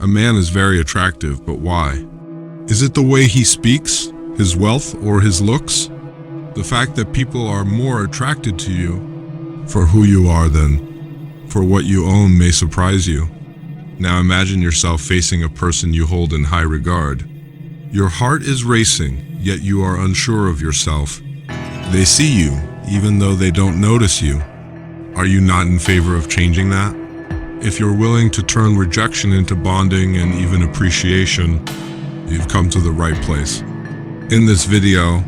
A man is very attractive, but why? Is it the way he speaks, his wealth, or his looks? The fact that people are more attracted to you for who you are than for what you own may surprise you. Now imagine yourself facing a person you hold in high regard. Your heart is racing, yet you are unsure of yourself. They see you, even though they don't notice you. Are you not in favor of changing that? If you're willing to turn rejection into bonding and even appreciation, you've come to the right place. In this video,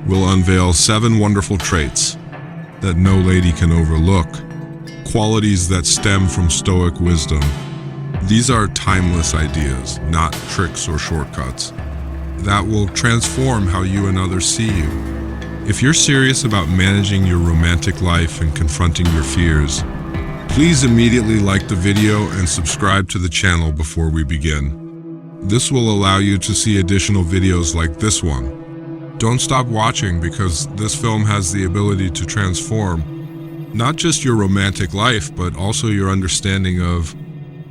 we'll unveil 7 wonderful traits that no lady can overlook, qualities that stem from Stoic wisdom. These are timeless ideas, not tricks or shortcuts, that will transform how you and others see you. If you're serious about managing your romantic life and confronting your fears, please immediately like the video and subscribe to the channel before we begin. This will allow you to see additional videos like this one. Don't stop watching, because this film has the ability to transform not just your romantic life, but also your understanding of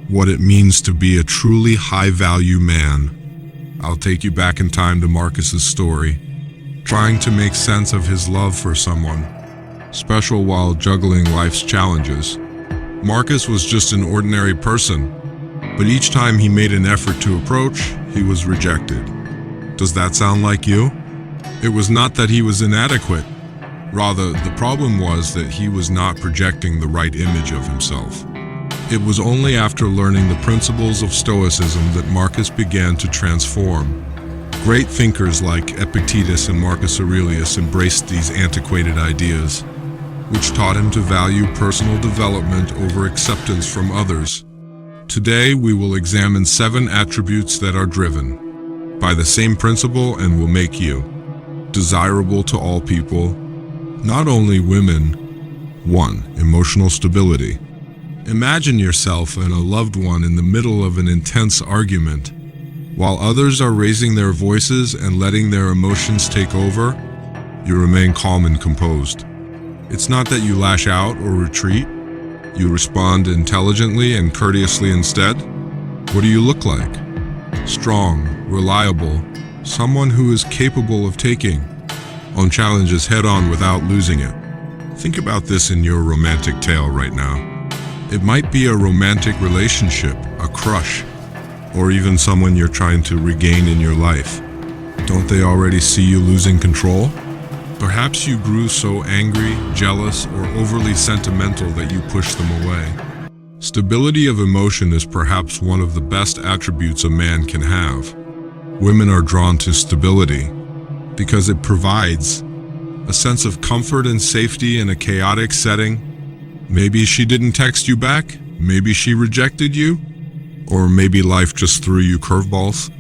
what it means to be a truly high-value man. I'll take you back in time to Marcus's story, trying to make sense of his love for someone special while juggling life's challenges. Marcus was just an ordinary person, but each time he made an effort to approach, he was rejected. Does that sound like you? It was not that he was inadequate. Rather, the problem was that he was not projecting the right image of himself. It was only after learning the principles of Stoicism that Marcus began to transform. Great thinkers like Epictetus and Marcus Aurelius embraced these antiquated ideas, which taught him to value personal development over acceptance from others. Today, we will examine 7 attributes that are driven by the same principle and will make you desirable to all people, not only women. 1. Emotional stability. Imagine yourself and a loved one in the middle of an intense argument. While others are raising their voices and letting their emotions take over, you remain calm and composed. It's not that you lash out or retreat. You respond intelligently and courteously instead. What do you look like? Strong, reliable, someone who is capable of taking on challenges head-on without losing it. Think about this in your romantic tale right now. It might be a romantic relationship, a crush, or even someone you're trying to regain in your life. Don't they already see you losing control? Perhaps you grew so angry, jealous, or overly sentimental that you pushed them away. Stability of emotion is perhaps one of the best attributes a man can have. Women are drawn to stability because it provides a sense of comfort and safety in a chaotic setting. Maybe she didn't text you back, maybe she rejected you, or maybe life just threw you curveballs.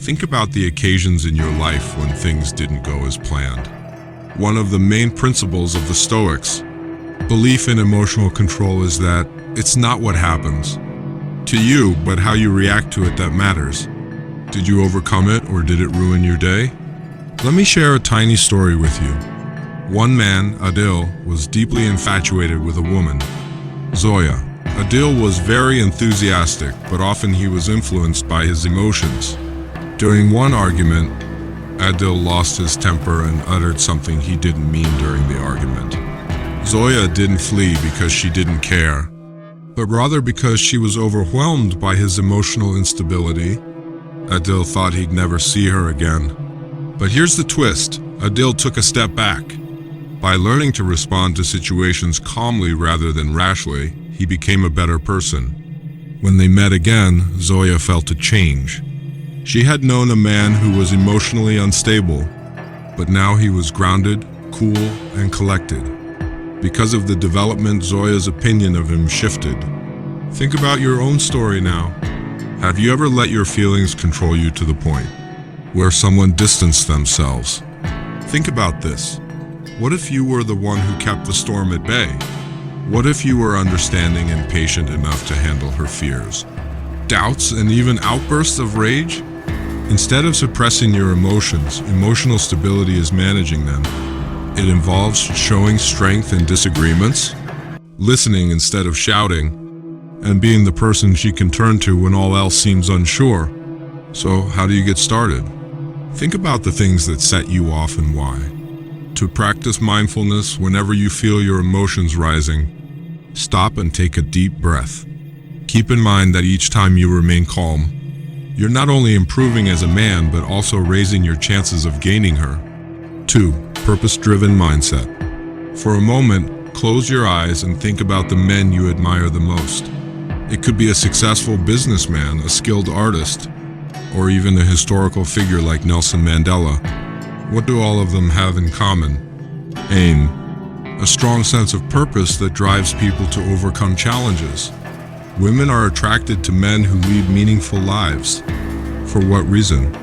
Think about the occasions in your life when things didn't go as planned. One of the main principles of the Stoics' belief in emotional control is that it's not what happens to you, but how you react to it that matters. Did you overcome it, or did it ruin your day? Let me share a tiny story with you. One man, Adil, was deeply infatuated with a woman, Zoya. Adil was very enthusiastic, but often he was influenced by his emotions. During one argument, Adil lost his temper and uttered something he didn't mean during the argument. Zoya didn't flee because she didn't care, but rather because she was overwhelmed by his emotional instability. Adil thought he'd never see her again. But here's the twist. Adil took a step back. By learning to respond to situations calmly rather than rashly, he became a better person. When they met again, Zoya felt a change. She had known a man who was emotionally unstable, but now he was grounded, cool, and collected. Because of the development, Zoya's opinion of him shifted. Think about your own story now. Have you ever let your feelings control you to the point where someone distanced themselves? Think about this. What if you were the one who kept the storm at bay? What if you were understanding and patient enough to handle her fears, doubts, and even outbursts of rage? Instead of suppressing your emotions, emotional stability is managing them. It involves showing strength in disagreements, listening instead of shouting, and being the person she can turn to when all else seems unsure. So, how do you get started? Think about the things that set you off and why. To practice mindfulness whenever you feel your emotions rising, stop and take a deep breath. Keep in mind that each time you remain calm, you're not only improving as a man, but also raising your chances of gaining her. 2. Purpose-driven mindset. For a moment, close your eyes and think about the men you admire the most. It could be a successful businessman, a skilled artist, or even a historical figure like Nelson Mandela. What do all of them have in common? Aim. A strong sense of purpose that drives people to overcome challenges. Women are attracted to men who lead meaningful lives. For what reason?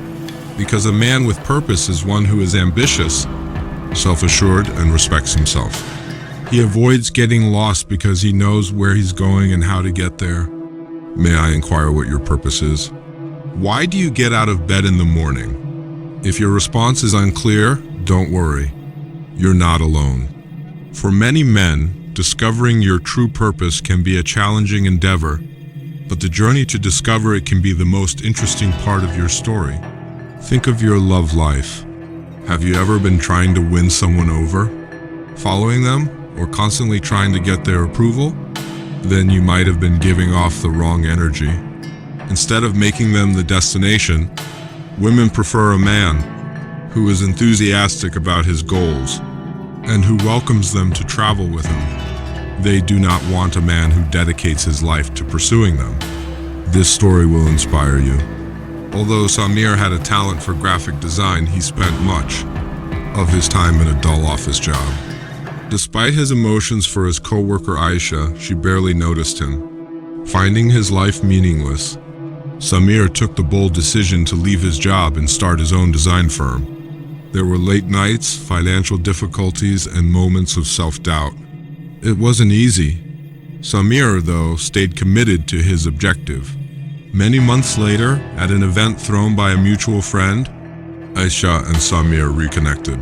Because a man with purpose is one who is ambitious, self-assured, and respects himself. He avoids getting lost because he knows where he's going and how to get there. May I inquire what your purpose is? Why do you get out of bed in the morning? If your response is unclear, don't worry. You're not alone. For many men, discovering your true purpose can be a challenging endeavor, but the journey to discover it can be the most interesting part of your story. Think of your love life. Have you ever been trying to win someone over? Following them, or constantly trying to get their approval? Then you might have been giving off the wrong energy. Instead of making them the destination, women prefer a man who is enthusiastic about his goals and who welcomes them to travel with him. They do not want a man who dedicates his life to pursuing them. This story will inspire you. Although Samir had a talent for graphic design, he spent much of his time in a dull office job. Despite his emotions for his co-worker Aisha, she barely noticed him. Finding his life meaningless, Samir took the bold decision to leave his job and start his own design firm. There were late nights, financial difficulties, and moments of self-doubt. It wasn't easy. Samir, though, stayed committed to his objective. Many months later, at an event thrown by a mutual friend, Aisha and Samir reconnected.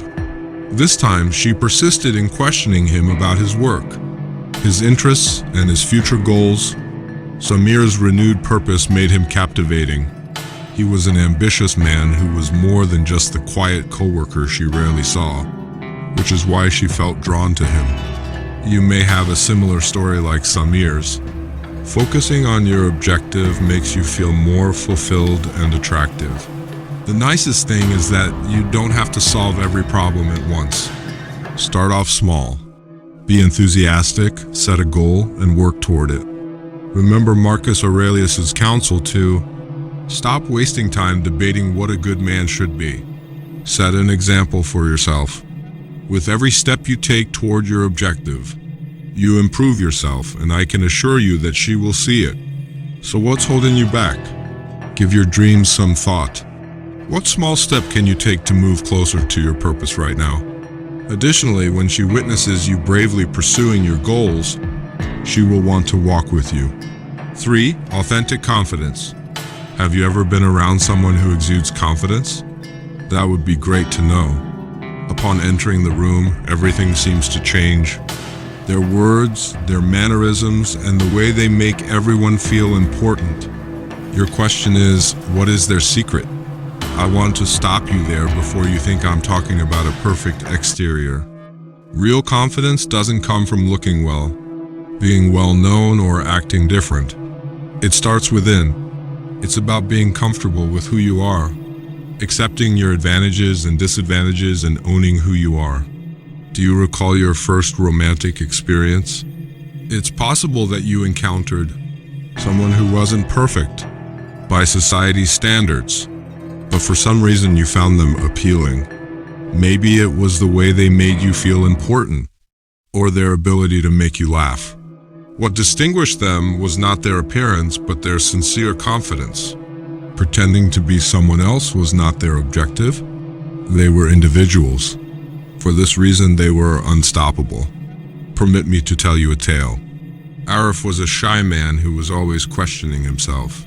This time, she persisted in questioning him about his work, his interests, and his future goals. Samir's renewed purpose made him captivating. He was an ambitious man who was more than just the quiet coworker she rarely saw, which is why she felt drawn to him. You may have a similar story like Samir's. Focusing on your objective makes you feel more fulfilled and attractive. The nicest thing is that you don't have to solve every problem at once. Start off small. Be enthusiastic, set a goal, and work toward it. Remember Marcus Aurelius' counsel to stop wasting time debating what a good man should be. Set an example for yourself. With every step you take toward your objective, you improve yourself, and I can assure you that she will see it. So what's holding you back? Give your dreams some thought. What small step can you take to move closer to your purpose right now? Additionally, when she witnesses you bravely pursuing your goals, she will want to walk with you. 3. Authentic confidence. Have you ever been around someone who exudes confidence? That would be great to know. Upon entering the room, everything seems to change. Their words, their mannerisms, and the way they make everyone feel important. Your question is, what is their secret? I want to stop you there before you think I'm talking about a perfect exterior. Real confidence doesn't come from looking well, being well known, or acting different. It starts within. It's about being comfortable with who you are, accepting your advantages and disadvantages, and owning who you are. Do you recall your first romantic experience? It's possible that you encountered someone who wasn't perfect by society's standards, but for some reason you found them appealing. Maybe it was the way they made you feel important, or their ability to make you laugh. What distinguished them was not their appearance, but their sincere confidence. Pretending to be someone else was not their objective. They were individuals. For this reason, they were unstoppable. Permit me to tell you a tale. Arif was a shy man who was always questioning himself.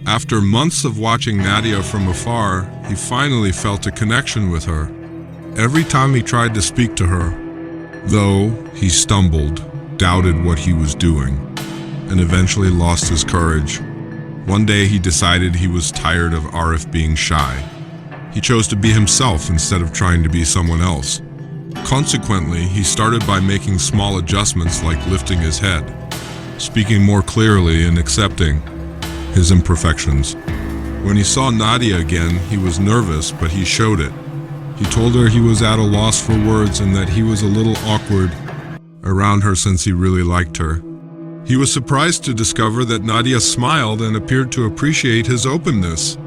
After months of watching Nadia from afar, he finally felt a connection with her. Every time he tried to speak to her, though, he stumbled, doubted what he was doing, and eventually lost his courage. One day he decided he was tired of Arif being shy. He chose to be himself instead of trying to be someone else. Consequently, he started by making small adjustments like lifting his head, speaking more clearly and accepting his imperfections. When he saw Nadia again, he was nervous, but he showed it. He told her he was at a loss for words and that he was a little awkward around her since he really liked her. He was surprised to discover that Nadia smiled and appeared to appreciate his openness.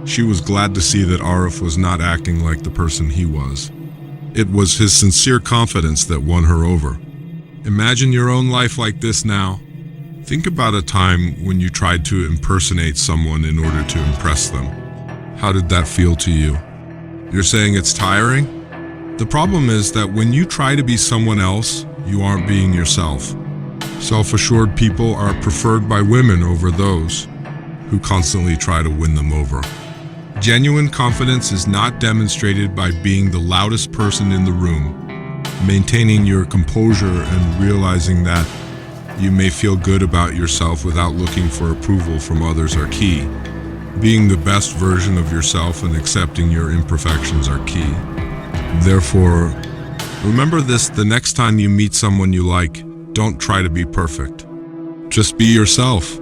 She was glad to see that Arif was not acting like the person he was. It was his sincere confidence that won her over. Imagine your own life like this now. Think about a time when you tried to impersonate someone in order to impress them. How did that feel to you? You're saying it's tiring? The problem is that when you try to be someone else, you aren't being yourself. Self-assured people are preferred by women over those who constantly try to win them over. Genuine confidence is not demonstrated by being the loudest person in the room. Maintaining your composure and realizing that you may feel good about yourself without looking for approval from others are key. Being the best version of yourself and accepting your imperfections are key. Therefore, remember this the next time you meet someone you like. Don't try to be perfect. Just be yourself.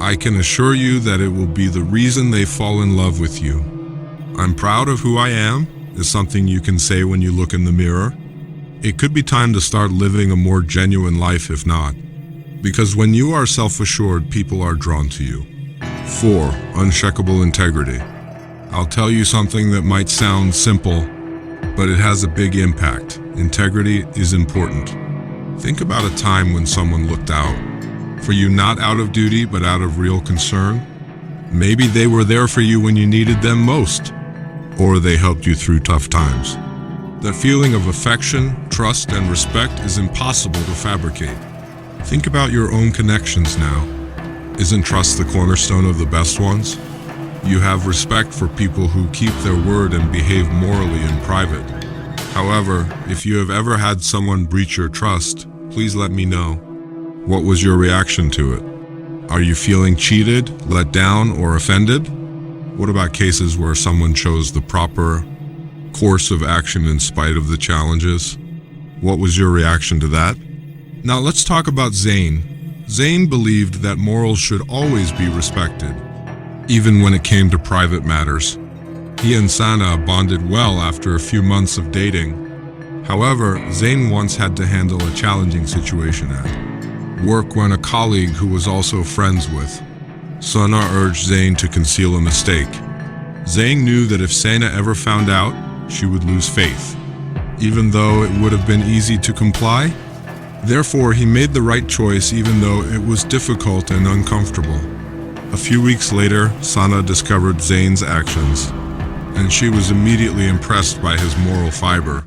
I can assure you that it will be the reason they fall in love with you. I'm proud of who I am is something you can say when you look in the mirror. It could be time to start living a more genuine life if not. Because when you are self-assured, people are drawn to you. 4. Unshakable integrity. I'll tell you something that might sound simple, but it has a big impact. Integrity is important. Think about a time when someone looked out for you, not out of duty, but out of real concern. Maybe they were there for you when you needed them most, or they helped you through tough times. That feeling of affection, trust, and respect is impossible to fabricate. Think about your own connections now. Isn't trust the cornerstone of the best ones? You have respect for people who keep their word and behave morally in private. However, if you have ever had someone breach your trust, please let me know. What was your reaction to it? Are you feeling cheated, let down, or offended? What about cases where someone chose the proper course of action in spite of the challenges? What was your reaction to that? Now let's talk about Zayn. Zayn believed that morals should always be respected, even when it came to private matters. He and Sana bonded well after a few months of dating. However, Zayn once had to handle a challenging situation at work when a colleague who was also friends with Sana urged Zayn to conceal a mistake. Zayn knew that if Sana ever found out, she would lose faith, even though it would have been easy to comply. Therefore, he made the right choice even though it was difficult and uncomfortable. A few weeks later, Sana discovered Zayn's actions, and she was immediately impressed by his moral fiber.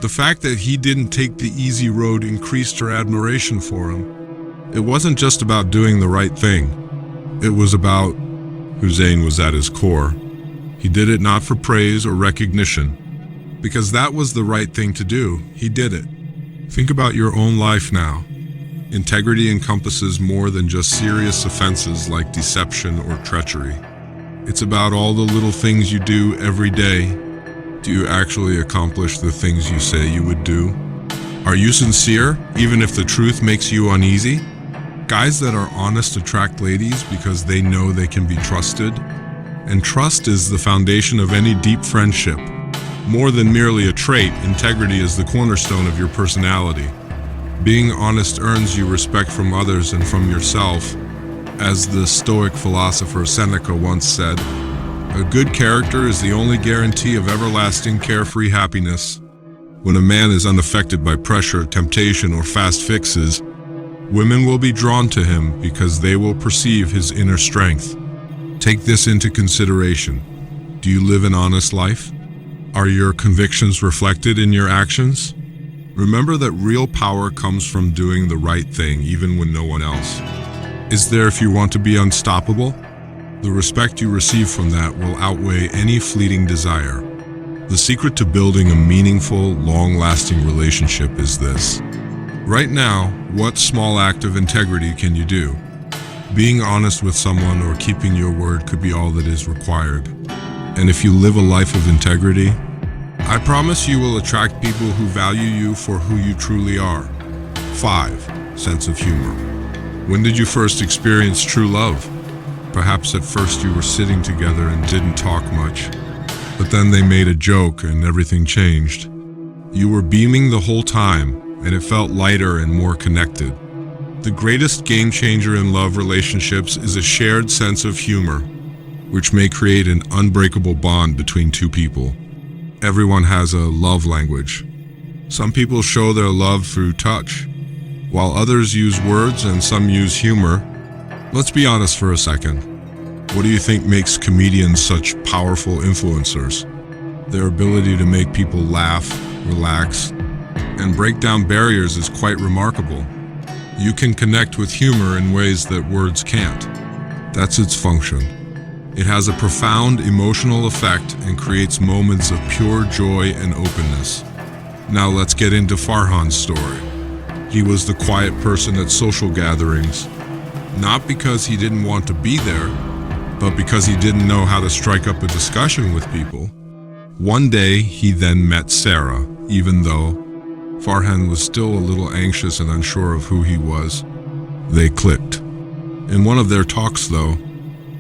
The fact that he didn't take the easy road increased her admiration for him. It wasn't just about doing the right thing. It was about who Zayn was at his core. He did it not for praise or recognition. Because that was the right thing to do, he did it. Think about your own life now. Integrity encompasses more than just serious offenses like deception or treachery. It's about all the little things you do every day. Do you actually accomplish the things you say you would do? Are you sincere, even if the truth makes you uneasy? Guys that are honest attract ladies because they know they can be trusted. And trust is the foundation of any deep friendship. More than merely a trait, integrity is the cornerstone of your personality. Being honest earns you respect from others and from yourself. As the Stoic philosopher Seneca once said, "A good character is the only guarantee of everlasting carefree happiness." When a man is unaffected by pressure, temptation, or fast fixes, women will be drawn to him because they will perceive his inner strength. Take this into consideration. Do you live an honest life? Are your convictions reflected in your actions? Remember that real power comes from doing the right thing even when no one else is there. If you want to be unstoppable, the respect you receive from that will outweigh any fleeting desire. The secret to building a meaningful, long-lasting relationship is this: Right now, what small act of integrity can you do? Being honest with someone or keeping your word could be all that is required. And if you live a life of integrity, I promise you will attract people who value you for who you truly are. 5. Sense of humor. When did you first experience true love? Perhaps at first you were sitting together and didn't talk much, but then they made a joke and everything changed. You were beaming the whole time, and it felt lighter and more connected. The greatest game changer in love relationships is a shared sense of humor, which may create an unbreakable bond between two people. Everyone has a love language. Some people show their love through touch, while others use words and some use humor. Let's be honest for a second. What do you think makes comedians such powerful influencers? Their ability to make people laugh, relax, and break down barriers is quite remarkable. You can connect with humor in ways that words can't. That's its function. It has a profound emotional effect and creates moments of pure joy and openness. Now let's get into Farhan's story. He was the quiet person at social gatherings, not because he didn't want to be there, but because he didn't know how to strike up a discussion with people. One day, he then met Sarah, even though Farhan was still a little anxious and unsure of who he was. They clicked. In one of their talks, though,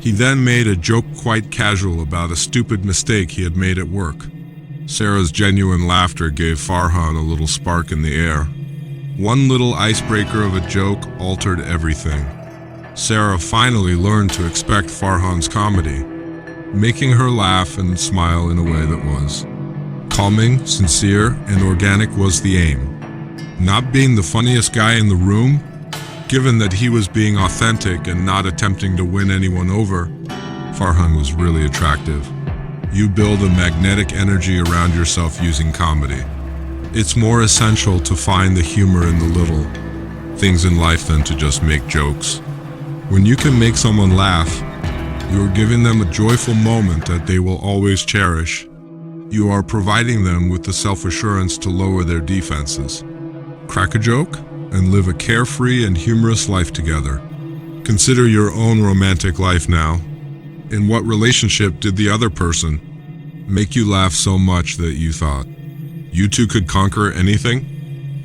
he then made a joke quite casual about a stupid mistake he had made at work. Sarah's genuine laughter gave Farhan a little spark in the air. One little icebreaker of a joke altered everything. Sarah finally learned to expect Farhan's comedy, making her laugh and smile in a way that was calming, sincere, and organic was the aim. Not being the funniest guy in the room, given that he was being authentic and not attempting to win anyone over, Farhan was really attractive. You build a magnetic energy around yourself using comedy. It's more essential to find the humor in the little things in life than to just make jokes. When you can make someone laugh, you are giving them a joyful moment that they will always cherish. You are providing them with the self-assurance to lower their defenses. Crack a joke and live a carefree and humorous life together. Consider your own romantic life now. In what relationship did the other person make you laugh so much that you thought you two could conquer anything?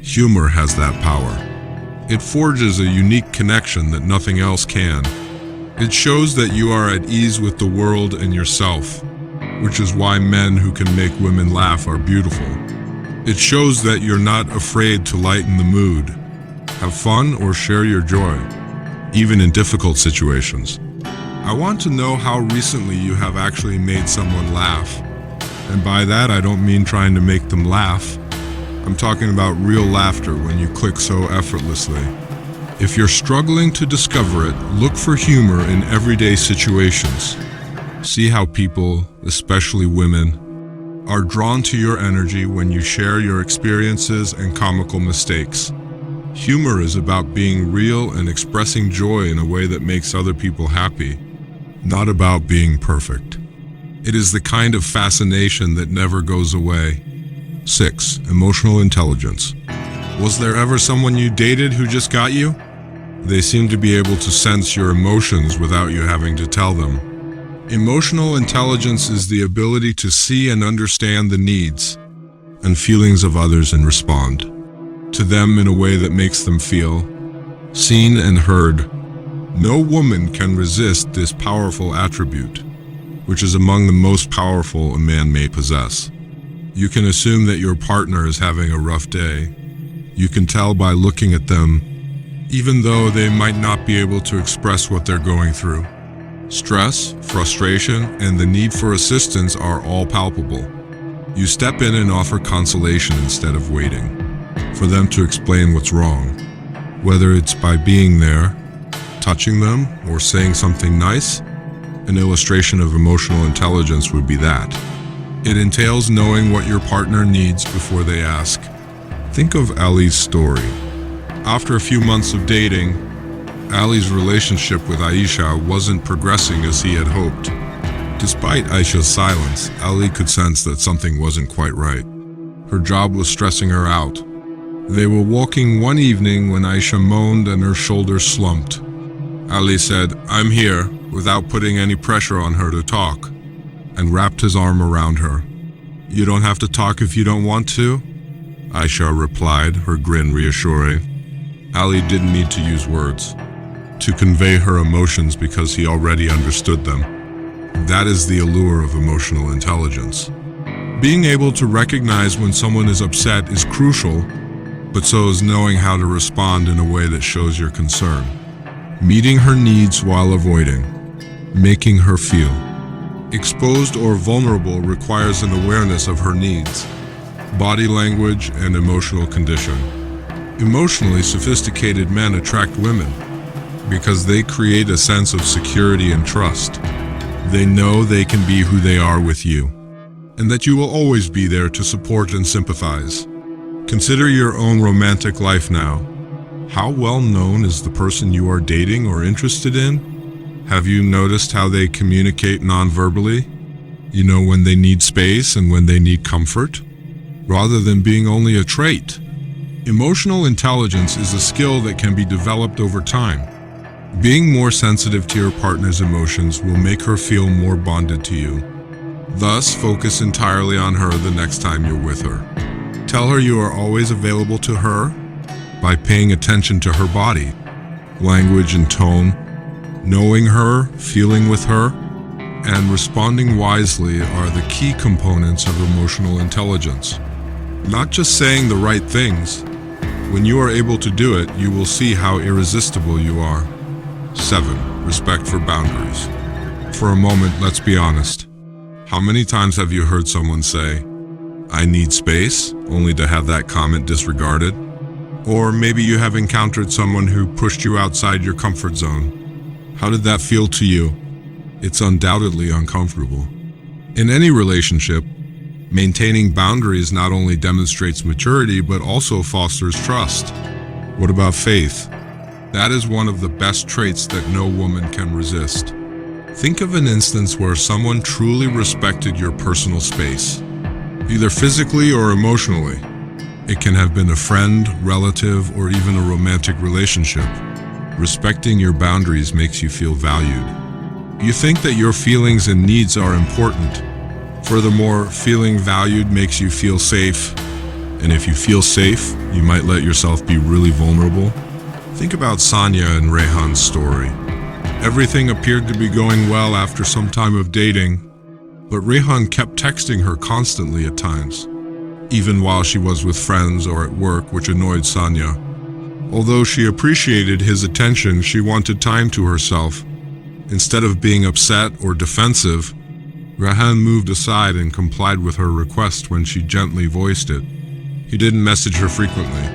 Humor has that power. It forges a unique connection that nothing else can. It shows that you are at ease with the world and yourself, which is why men who can make women laugh are beautiful. It shows that you're not afraid to lighten the mood, have fun, or share your joy, even in difficult situations. I want to know how recently you have actually made someone laugh. And by that, I don't mean trying to make them laugh. I'm talking about real laughter when you click so effortlessly. If you're struggling to discover it, look for humor in everyday situations. See how people, especially women, are drawn to your energy when you share your experiences and comical mistakes. Humor is about being real and expressing joy in a way that makes other people happy, not about being perfect. It is the kind of fascination that never goes away. 6. Emotional intelligence. Was there ever someone you dated who just got you? They seem to be able to sense your emotions without you having to tell them. Emotional intelligence is the ability to see and understand the needs and feelings of others and respond to them in a way that makes them feel seen and heard. No woman can resist this powerful attribute, which is among the most powerful a man may possess. You can assume that your partner is having a rough day. You can tell by looking at them, even though they might not be able to express what they're going through. Stress, frustration, and the need for assistance are all palpable. You step in and offer consolation instead of waiting for them to explain what's wrong. Whether it's by being there, touching them, or saying something nice, an illustration of emotional intelligence would be that. It entails knowing what your partner needs before they ask. Think of Ali's story. After a few months of dating, Ali's relationship with Aisha wasn't progressing as he had hoped. Despite Aisha's silence, Ali could sense that something wasn't quite right. Her job was stressing her out. They were walking one evening when Aisha moaned and her shoulders slumped. Ali said, "I'm here," without putting any pressure on her to talk, and wrapped his arm around her. "You don't have to talk if you don't want to," Aisha replied, her grin reassuring. Ali didn't need to use words to convey her emotions because he already understood them. That is the allure of emotional intelligence. Being able to recognize when someone is upset is crucial, but so is knowing how to respond in a way that shows your concern. Meeting her needs while avoiding, making her feel exposed or vulnerable requires an awareness of her needs, body language, and emotional condition. Emotionally sophisticated men attract women because they create a sense of security and trust. They know they can be who they are with you, and that you will always be there to support and sympathize. Consider your own romantic life now. How well known is the person you are dating or interested in? Have you noticed how they communicate non-verbally? You know when they need space and when they need comfort, rather than being only a trait. Emotional intelligence is a skill that can be developed over time. Being more sensitive to your partner's emotions will make her feel more bonded to you. Thus, focus entirely on her the next time you're with her. Tell her you are always available to her by paying attention to her body, language, and tone. Knowing her, feeling with her, and responding wisely are the key components of emotional intelligence. Not just saying the right things. When you are able to do it, you will see how irresistible you are. 7. Respect for boundaries. For a moment, let's be honest. How many times have you heard someone say, "I need space," only to have that comment disregarded? Or maybe you have encountered someone who pushed you outside your comfort zone. How did that feel to you? It's undoubtedly uncomfortable. In any relationship, maintaining boundaries not only demonstrates maturity but also fosters trust. What about faith? That is one of the best traits that no woman can resist. Think of an instance where someone truly respected your personal space, either physically or emotionally. It can have been a friend, relative, or even a romantic relationship. Respecting your boundaries makes you feel valued. You think that your feelings and needs are important. Furthermore, feeling valued makes you feel safe. And if you feel safe, you might let yourself be really vulnerable. Think about Sonia and Rehan's story. Everything appeared to be going well after some time of dating, but Rehan kept texting her constantly at times, even while she was with friends or at work, which annoyed Sonia. Although she appreciated his attention, she wanted time to herself. Instead of being upset or defensive, Rehan moved aside and complied with her request when she gently voiced it. He didn't message her frequently.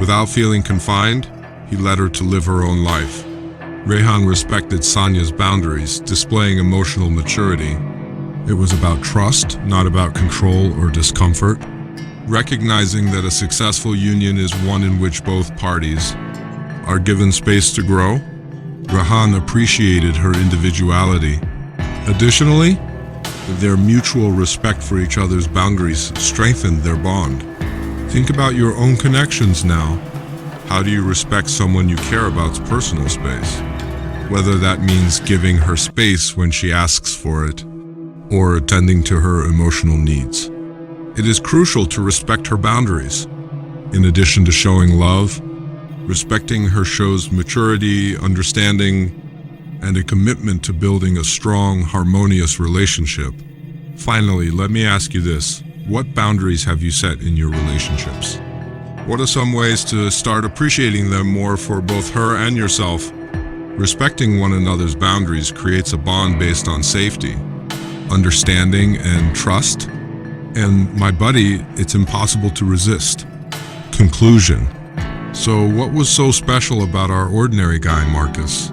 Without feeling confined, he let her to live her own life. Rehan respected Sonia's boundaries, displaying emotional maturity. It was about trust, not about control or discomfort. Recognizing that a successful union is one in which both parties are given space to grow, Rehan appreciated her individuality. Additionally, their mutual respect for each other's boundaries strengthened their bond. Think about your own connections now. How do you respect someone you care about's personal space? Whether that means giving her space when she asks for it, or attending to her emotional needs. It is crucial to respect her boundaries. In addition to showing love, respecting her shows maturity, understanding, and a commitment to building a strong, harmonious relationship. Finally, let me ask you this. What boundaries have you set in your relationships? What are some ways to start appreciating them more for both her and yourself? Respecting one another's boundaries creates a bond based on safety, understanding, and trust. And my buddy, it's impossible to resist. Conclusion. So what was so special about our ordinary guy, Marcus?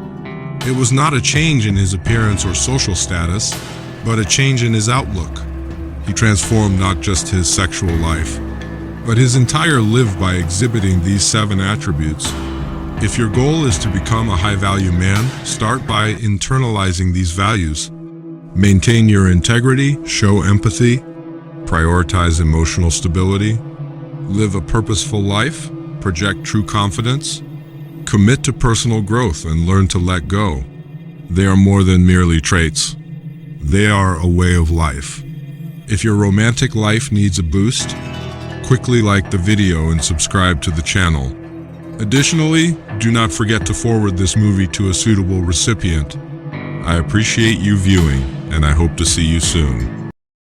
It was not a change in his appearance or social status, but a change in his outlook. He transformed not just his sexual life, but his entire life by exhibiting these 7 attributes. If your goal is to become a high-value man, start by internalizing these values. Maintain your integrity, show empathy, prioritize emotional stability, live a purposeful life, project true confidence, commit to personal growth, and learn to let go. They are more than merely traits. They are a way of life. If your romantic life needs a boost, quickly like the video and subscribe to the channel. Additionally, do not forget to forward this movie to a suitable recipient. I appreciate you viewing, and I hope to see you soon.